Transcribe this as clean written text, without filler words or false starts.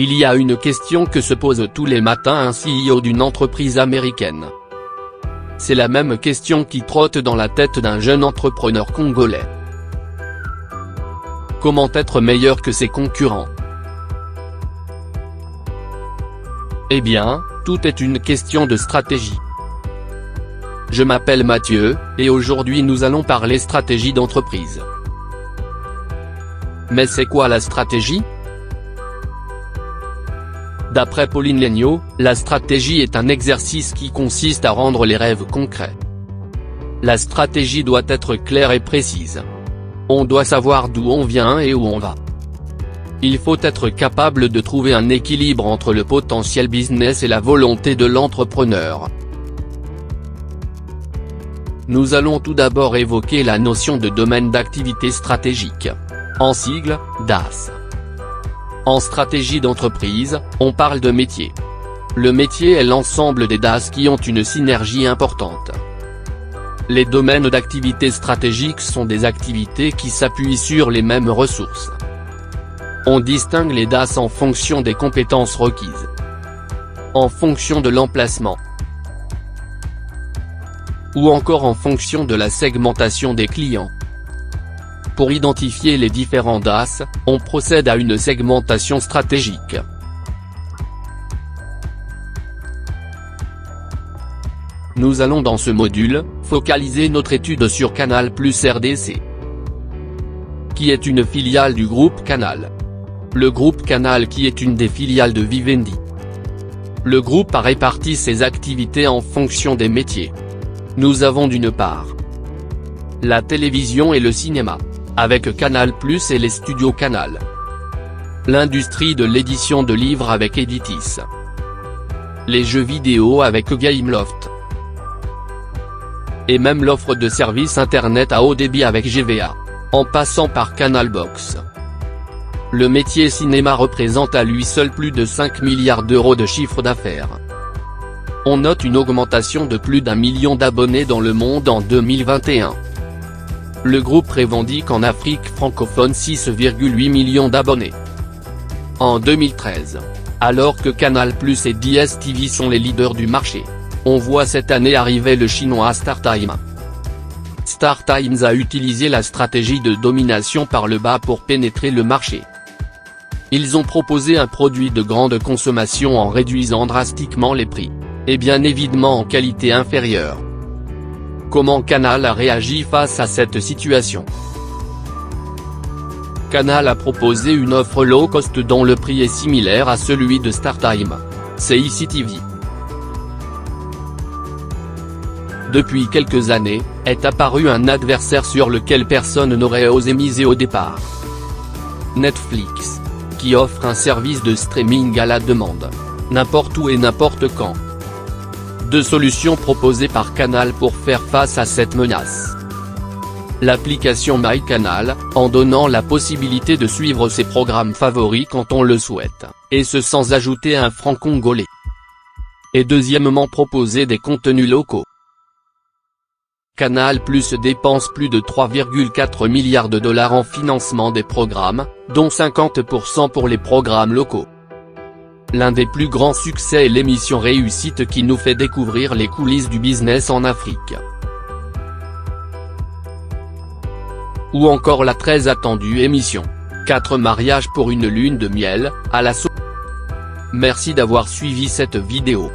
Il y a une question que se pose tous les matins un CEO d'une entreprise américaine. C'est la même question qui trotte dans la tête d'un jeune entrepreneur congolais. Comment être meilleur que ses concurrents? Eh bien, tout est une question de stratégie. Je m'appelle Mathieu, et aujourd'hui nous allons parler stratégie d'entreprise. Mais c'est quoi la stratégie? D'après Pauline Léniaud, la stratégie est un exercice qui consiste à rendre les rêves concrets. La stratégie doit être claire et précise. On doit savoir d'où on vient et où on va. Il faut être capable de trouver un équilibre entre le potentiel business et la volonté de l'entrepreneur. Nous allons tout d'abord évoquer la notion de domaine d'activité stratégique. En sigle, DAS. En stratégie d'entreprise, on parle de métier. Le métier est l'ensemble des DAS qui ont une synergie importante. Les domaines d'activité stratégique sont des activités qui s'appuient sur les mêmes ressources. On distingue les DAS en fonction des compétences requises, en fonction de l'emplacement, ou encore en fonction de la segmentation des clients. Pour identifier les différents DAS, on procède à une segmentation stratégique. Nous allons dans ce module, focaliser notre étude sur Canal+ RDC, qui est une filiale du groupe Canal. Le groupe Canal qui est une des filiales de Vivendi. Le groupe a réparti ses activités en fonction des métiers. Nous avons d'une part la télévision et le cinéma, avec Canal+ et les studios Canal. L'industrie de l'édition de livres avec Editis. Les jeux vidéo avec Gameloft. Et même l'offre de services internet à haut débit avec GVA, en passant par Canal Box. Le métier cinéma représente à lui seul plus de 5 milliards d'euros de chiffre d'affaires. On note une augmentation de plus d'1 million d'abonnés dans le monde en 2021. Le groupe revendique en Afrique francophone 6,8 millions d'abonnés. En 2013, alors que Canal+ et DStv sont les leaders du marché, on voit cette année arriver le chinois StarTimes. StarTimes a utilisé la stratégie de domination par le bas pour pénétrer le marché. Ils ont proposé un produit de grande consommation en réduisant drastiquement les prix, et bien évidemment en qualité inférieure. Comment Canal a réagi face à cette situation? Canal a proposé une offre low cost dont le prix est similaire à celui de StarTimes, c'est ICTV. Depuis quelques années, est apparu un adversaire sur lequel personne n'aurait osé miser au départ. Netflix, qui offre un service de streaming à la demande, n'importe où et n'importe quand. Deux solutions proposées par Canal pour faire face à cette menace. L'application MyCanal, en donnant la possibilité de suivre ses programmes favoris quand on le souhaite, et ce sans ajouter un franc congolais. Et deuxièmement proposer des contenus locaux. Canal+ dépense plus de 3,4 milliards de dollars en financement des programmes, dont 50% pour les programmes locaux. L'un des plus grands succès est l'émission Réussite qui nous fait découvrir les coulisses du business en Afrique. Ou encore la très attendue émission 4 mariages pour une lune de miel, à la Merci d'avoir suivi cette vidéo.